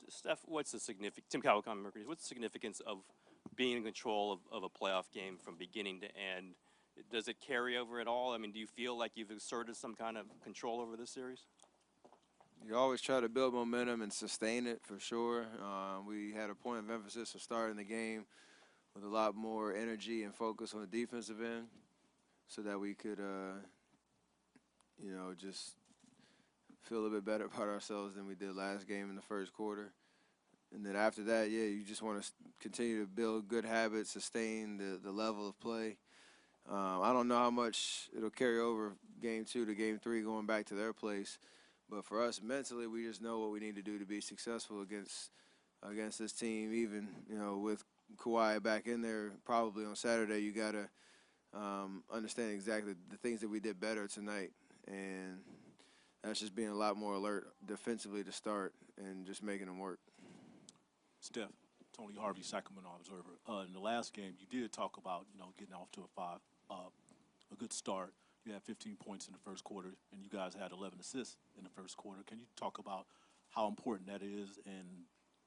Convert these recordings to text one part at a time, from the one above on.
Steph, what's the significance? Tim Cowell, Mercury. What's the significance of being in control of a playoff game from beginning to end? Does it carry over at all? I mean, do you feel like you've exerted some kind of control over this series? You always try to build momentum and sustain it for sure. We had a point of emphasis of starting the game with a lot more energy and focus on the defensive end so that we could, just feel a little bit better about ourselves than we did last game in the first quarter. And then after that, yeah, you just want to continue to build good habits, sustain the level of play. I don't know how much it'll carry over game 2 to game 3 going back to their place. But for us mentally, we just know what we need to do to be successful against this team. Even, with Kawhi back in there probably on Saturday, you got to understand exactly the things that we did better tonight. And that's just being a lot more alert defensively to start and just making them work. Steph, Tony Harvey, Sacramento Observer. In the last game, you did talk about, getting off to a good start. You had 15 points in the first quarter, and you guys had 11 assists in the first quarter. Can you talk about how important that is and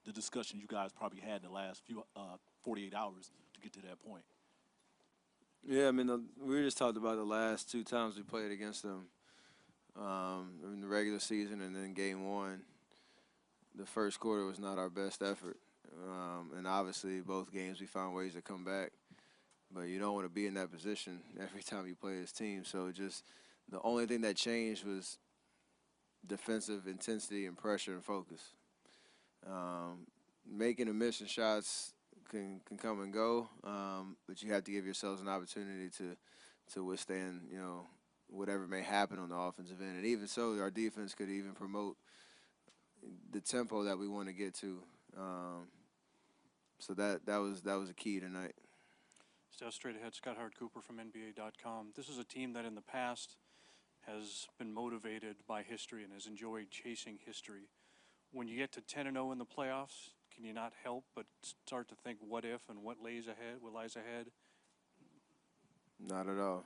the discussion you guys probably had in the last 48 hours to get to that point? Yeah, I mean, we just talked about the last 2 times we played against them in the regular season and then game 1. The first quarter was not our best effort. And obviously, both games we found ways to come back. But you don't want to be in that position every time you play this team. So just the only thing that changed was defensive intensity and pressure and focus. Making and missing shots can come and go, but you have to give yourselves an opportunity to withstand, whatever may happen on the offensive end. And even so, our defense could even promote the tempo that we want to get to. So that was a key tonight. Steph, straight ahead, Scott Howard Cooper from NBA.com. This is a team that in the past has been motivated by history and has enjoyed chasing history. When you get to 10-0 in the playoffs, can you not help but start to think what if and what lies ahead? Not at all.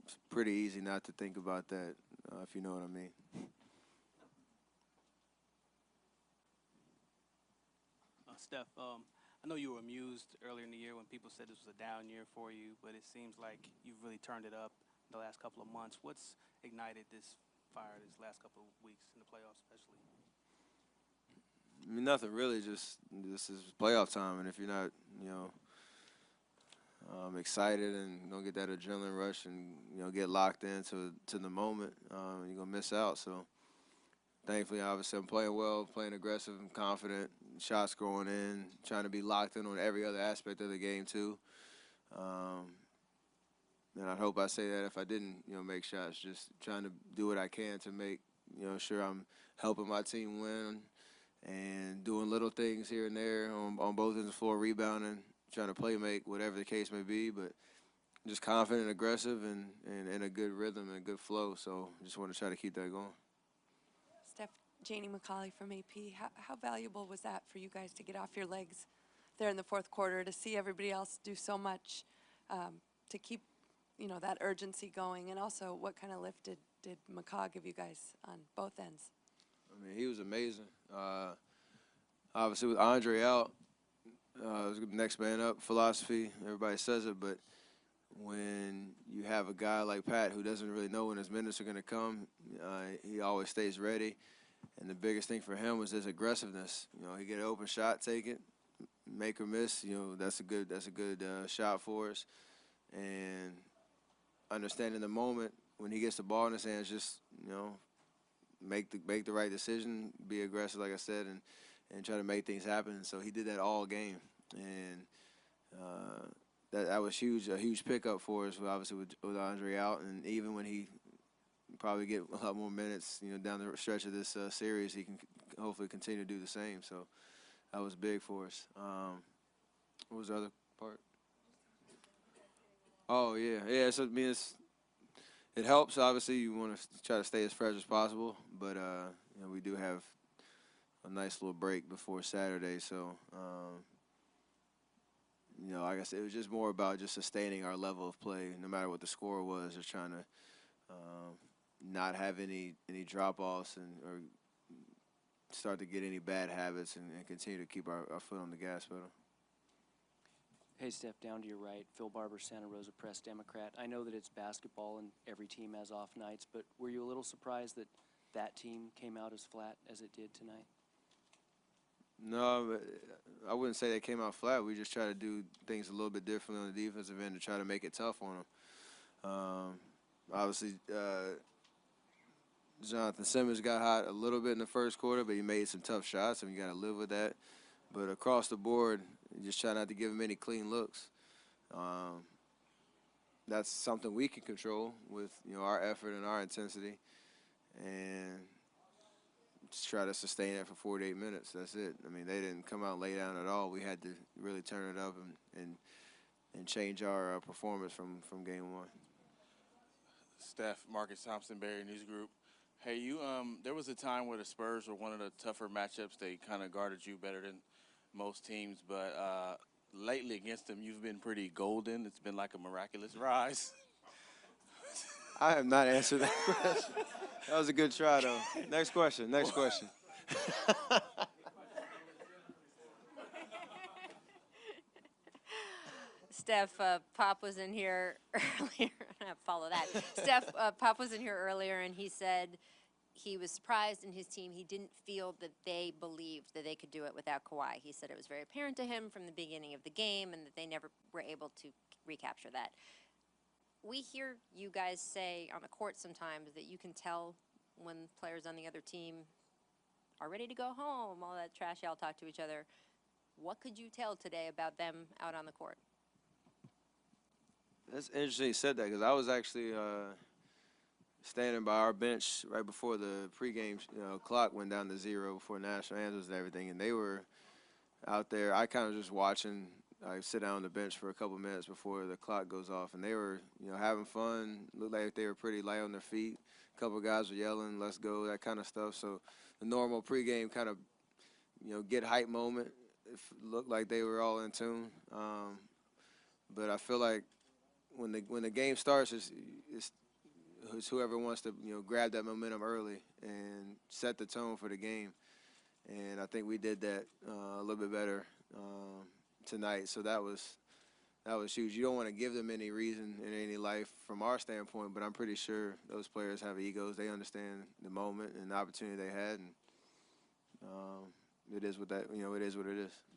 It's pretty easy not to think about that, if you know what I mean. Steph, I know you were amused earlier in the year when people said this was a down year for you, but it seems like you've really turned it up the last couple of months. What's ignited this fire this last couple of weeks in the playoffs especially? I mean, nothing really. Just this is playoff time, and if you're not, excited and don't get that adrenaline rush and get locked into the moment, you're gonna miss out. So, thankfully, obviously, I'm playing well, playing aggressive and confident, shots going in, trying to be locked in on every other aspect of the game too. And I hope I say that if I didn't, make shots, just trying to do what I can to make, sure I'm helping my team win and doing little things here and there on both ends of the floor, rebounding, trying to play make, whatever the case may be, but just confident and aggressive and in a good rhythm and a good flow. So just want to try to keep that going. Steph, Janie McCauley from AP. How valuable was that for you guys to get off your legs there in the fourth quarter, to see everybody else do so much to keep, that urgency going? And also, what kind of lift did McCaw give you guys on both ends? I mean, he was amazing. Obviously, with Andre out, it was the next man up philosophy. Everybody says it, but when you have a guy like Pat who doesn't really know when his minutes are going to come, he always stays ready. And the biggest thing for him was his aggressiveness. He get an open shot, take it, make or miss. That's a good shot for us. And understanding the moment when he gets the ball in his hands, just make the right decision, be aggressive, like I said, and try to make things happen. So he did that all game, and that was huge, a huge pickup for us. Obviously with Andre out, and even when he probably get a lot more minutes, down the stretch of this series, he can hopefully continue to do the same. So that was big for us. What was the other part? Oh yeah. So I mean, it helps. Obviously, you want to try to stay as fresh as possible, but we do have a nice little break before Saturday. So like I said, it was just more about just sustaining our level of play, no matter what the score was. Just trying to not have any drop-offs or start to get any bad habits and continue to keep our foot on the gas pedal. Hey, Steph, down to your right, Phil Barber, Santa Rosa Press Democrat. I know that it's basketball and every team has off nights, but were you a little surprised that that team came out as flat as it did tonight? No, but I wouldn't say they came out flat. We just try to do things a little bit differently on the defensive end to try to make it tough on them. Obviously, Jonathan Simmons got hot a little bit in the first quarter, but he made some tough shots, and you got to live with that. But across the board, you just try not to give him any clean looks. That's something we can control with our effort and our intensity, and just try to sustain it for 48 minutes. That's it. I mean, they didn't come out and lay down at all. We had to really turn it up and change our performance from game one. Steph, Marcus Thompson, Barry News Group. Hey, you. There was a time where the Spurs were one of the tougher matchups. They kind of guarded you better than most teams, but lately against them, you've been pretty golden. It's been like a miraculous rise. I have not answered that question. That was a good try, though. Next question. Next question. Steph, Pop was in here earlier. I follow that. Steph, Pop was in here earlier, and he said he was surprised in his team. He didn't feel that they believed that they could do it without Kawhi. He said it was very apparent to him from the beginning of the game, and that they never were able to recapture that. We hear you guys say on the court sometimes that you can tell when players on the other team are ready to go home, all that trash y'all talk to each other. What could you tell today about them out on the court? That's interesting you said that, because I was actually standing by our bench right before the pregame clock went down to 0 before national anthems and everything, and they were out there. I kind of just watching. I sit down on the bench for a couple minutes before the clock goes off, and they were having fun. Looked like they were pretty light on their feet. A couple of guys were yelling, "Let's go," that kind of stuff. So the normal pregame kind of get hype moment. It looked like they were all in tune, but I feel like when the game starts, it's whoever wants to grab that momentum early and set the tone for the game, and I think we did that a little bit better tonight. So that was huge. You don't want to give them any reason in any life from our standpoint, but I'm pretty sure those players have egos. They understand the moment and the opportunity they had, and it is what it is.